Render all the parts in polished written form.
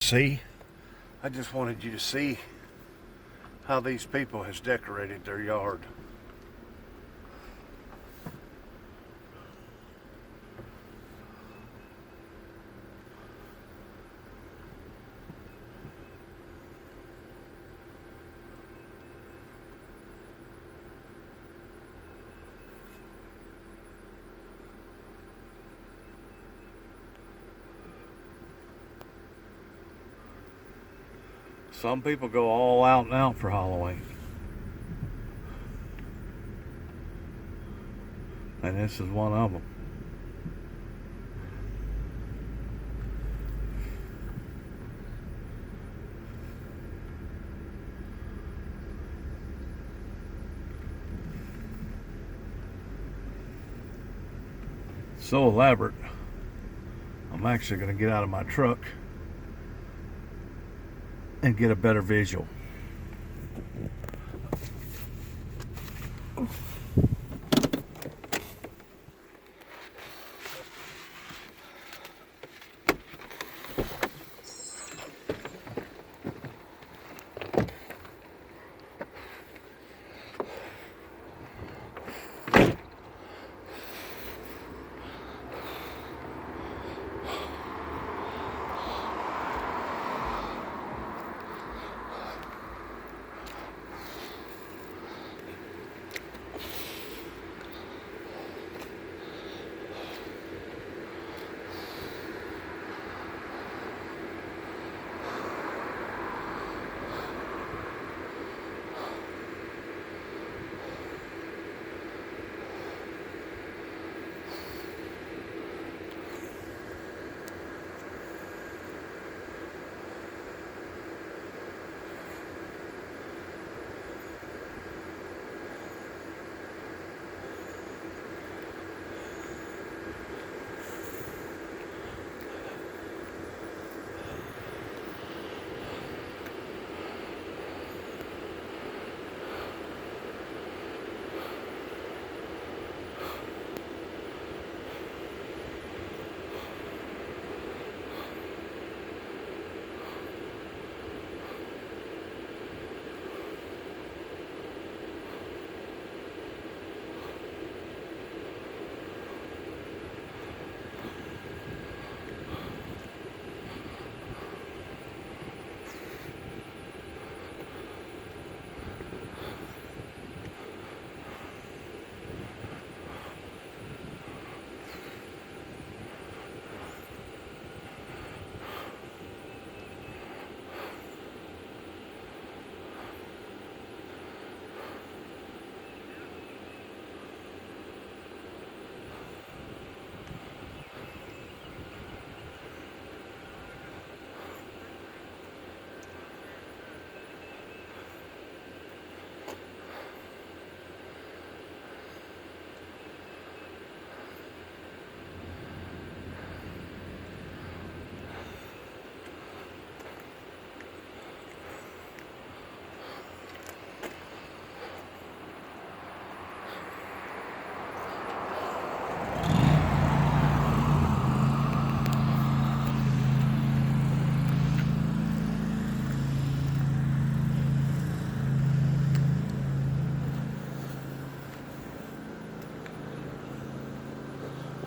See, I just wanted you to see how these people has decorated their yard. Some people go all out and out for Halloween. And this is one of them. So elaborate, I'm actually going to get out of my truck and get a better visual.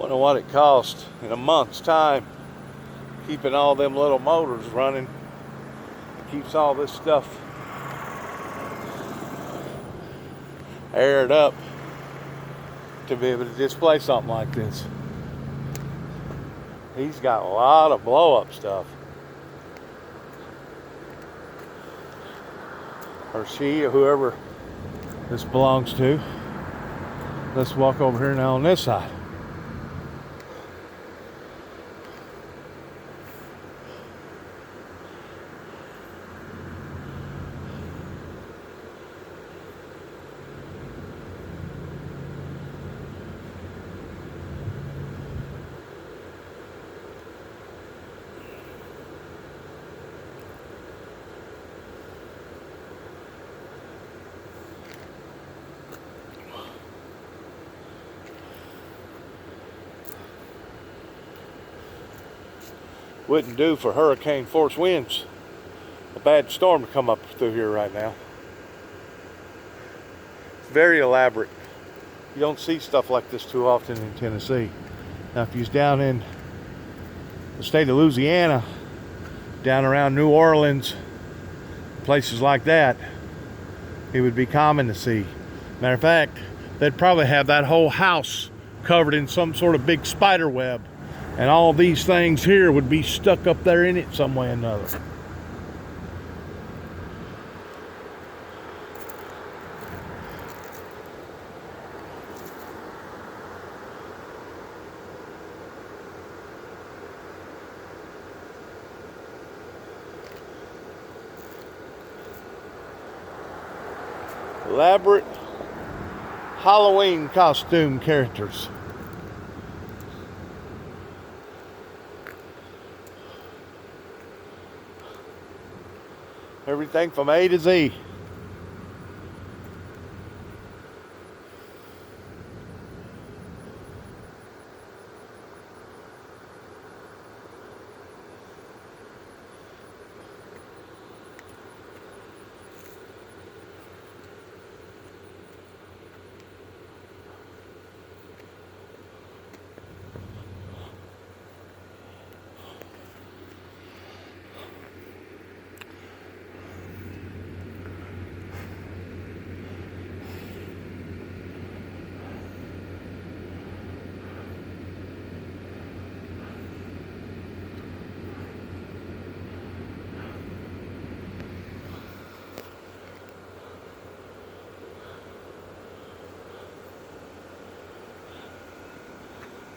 Wonder what it cost in a month's time keeping all them little motors running. Keeps all this stuff aired up to be able to display something like this. He's got a lot of blow-up stuff. Or she, or whoever this belongs to. Let's walk over here now on this side. Wouldn't do for hurricane force winds. A bad storm to come up through here right now. Very elaborate. You don't see stuff like this too often in Tennessee. Now if you was down in the state of Louisiana, down around New Orleans, places like that, it would be common to see. Matter of fact, they'd probably have that whole house covered in some sort of big spider web, and all these things here would be stuck up there in it some way or another. Elaborate Halloween costume characters. Everything from A to Z.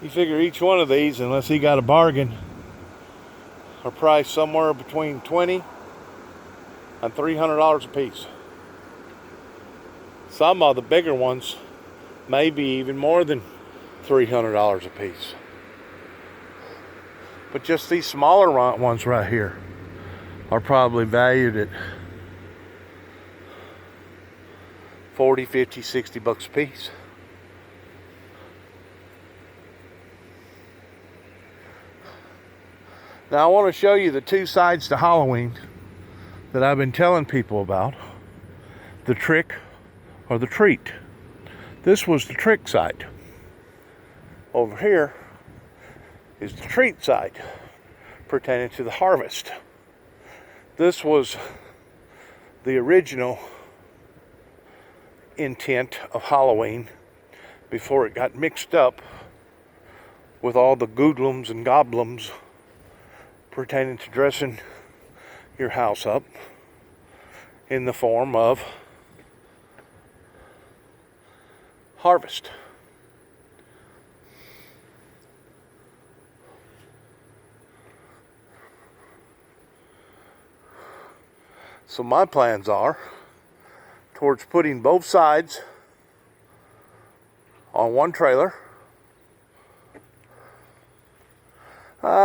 You figure each one of these, unless he got a bargain, are priced somewhere between $20 and $300 a piece. Some of the bigger ones may be even more than $300 a piece. But just these smaller ones right here are probably valued at 40, 50, 60 bucks a piece. Now I want to show you the two sides to Halloween that I've been telling people about. The trick or the treat. This was the trick side. Over here is the treat side pertaining to the harvest. This was the original intent of Halloween before it got mixed up with all the goodlums and goblins pertaining to dressing your house up in the form of harvest. So my plans are towards putting both sides on one trailer.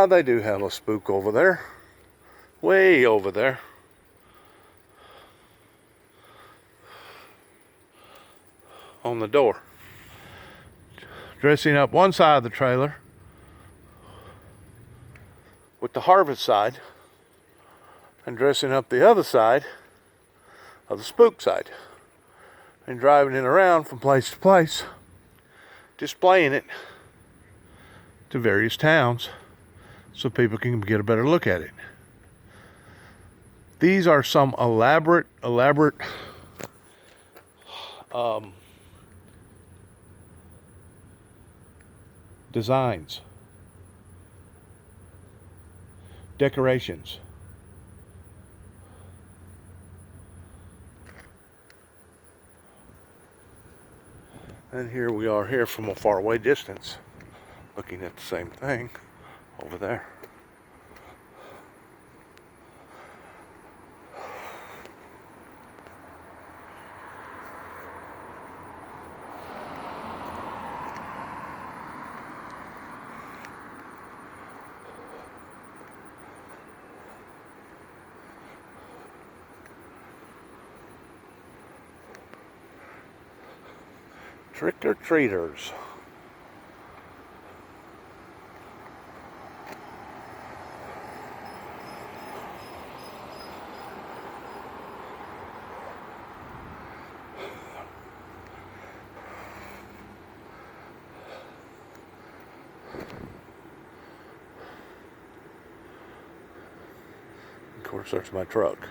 They do have a spook over there, way over there. On the door. Dressing up one side of the trailer with the harvest side, and dressing up the other side of the spook side, and driving it around from place to place, displaying it to various towns so people can get a better look at it. These are some elaborate designs, decorations. And here we are here from a faraway distance, looking at the same thing over there. Trick-or-treaters. Of course, there's my truck.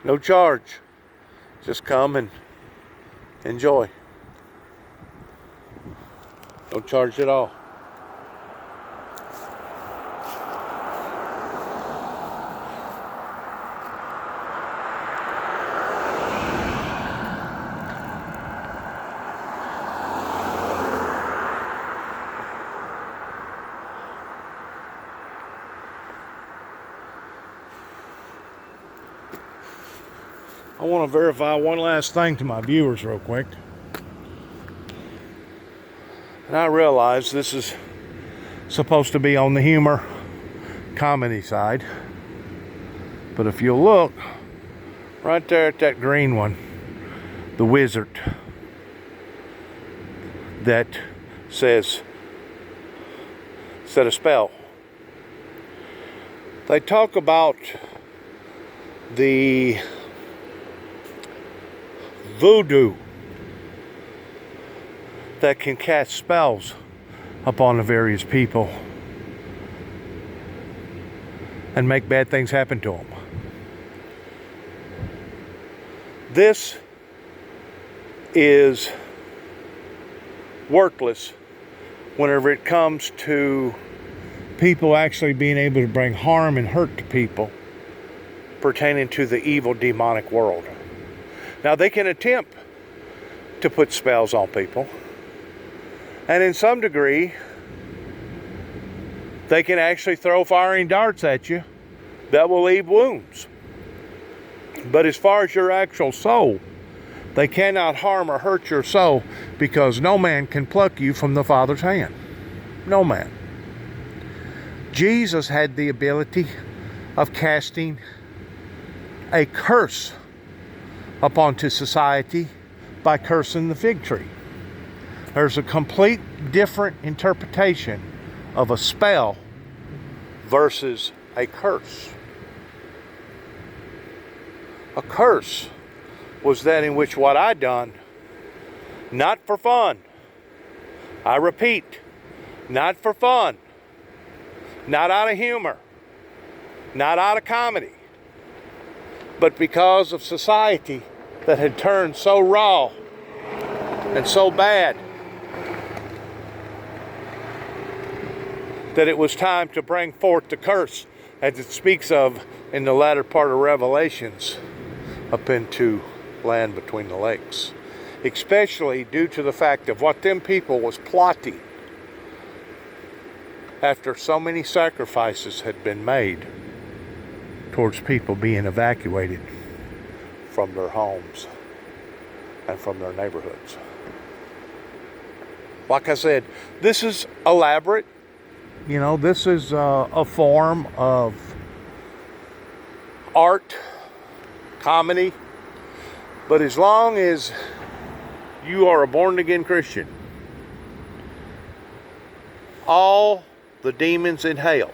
No charge. Just come and enjoy. No charge at all. I want to verify one last thing to my viewers real quick. And I realize this is supposed to be on the humor comedy side. But if you'll look right there at that green one, the wizard that says, said a spell. They talk about the voodoo that can cast spells upon the various people and make bad things happen to them. This is worthless whenever it comes to people actually being able to bring harm and hurt to people pertaining to the evil demonic world. Now, they can attempt to put spells on people, and in some degree they can actually throw firing darts at you that will leave wounds. But as far as your actual soul, they cannot harm or hurt your soul, because no man can pluck you from the Father's hand. No man. Jesus had the ability of casting a curse upon to society by cursing the fig tree. There's a complete different interpretation of a spell versus a curse. A curse was that in which what I done, not for fun. I repeat, not for fun. Not out of humor. Not out of comedy. But because of society that had turned so raw and so bad that it was time to bring forth the curse, as it speaks of in the latter part of Revelations, up into land between the lakes. Especially due to the fact of what them people was plotting after so many sacrifices had been made towards people being evacuated from their homes and from their neighborhoods. Like I said, this is elaborate. You know, this is a form of art, comedy. But as long as you are a born-again Christian, all the demons in hell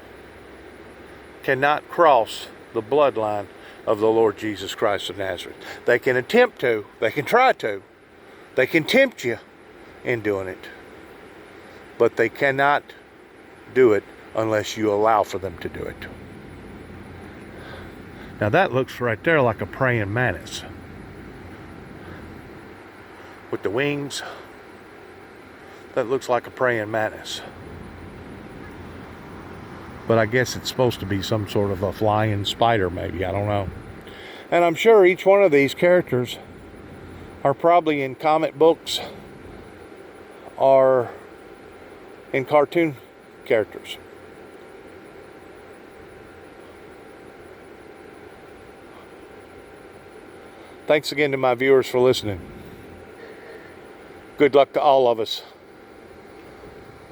cannot cross the bloodline of the Lord Jesus Christ of Nazareth. They can attempt to, they can try to, they can tempt you in doing it, but they cannot do it unless you allow for them to do it. Now that looks right there like a praying mantis with the wings. That looks like a praying mantis. But I guess it's supposed to be some sort of a flying spider, maybe. I don't know. And I'm sure each one of these characters are probably in comic books or in cartoon characters. Thanks again to my viewers for listening. Good luck to all of us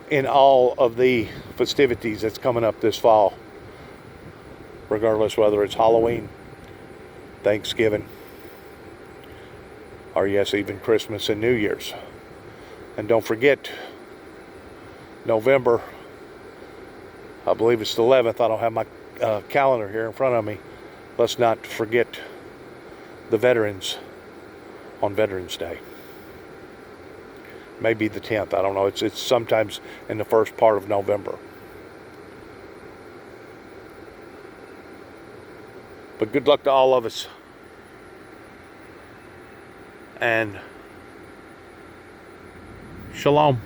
in all of the festivities that's coming up this fall, regardless whether it's Halloween, Thanksgiving, or yes, even Christmas and New Year's. And don't forget, November, I believe it's the 11th. I don't have my calendar here in front of me. Let's not forget the veterans on Veterans Day. Maybe the 10th. I don't know. It's sometimes in the first part of November. But good luck to all of us. And shalom.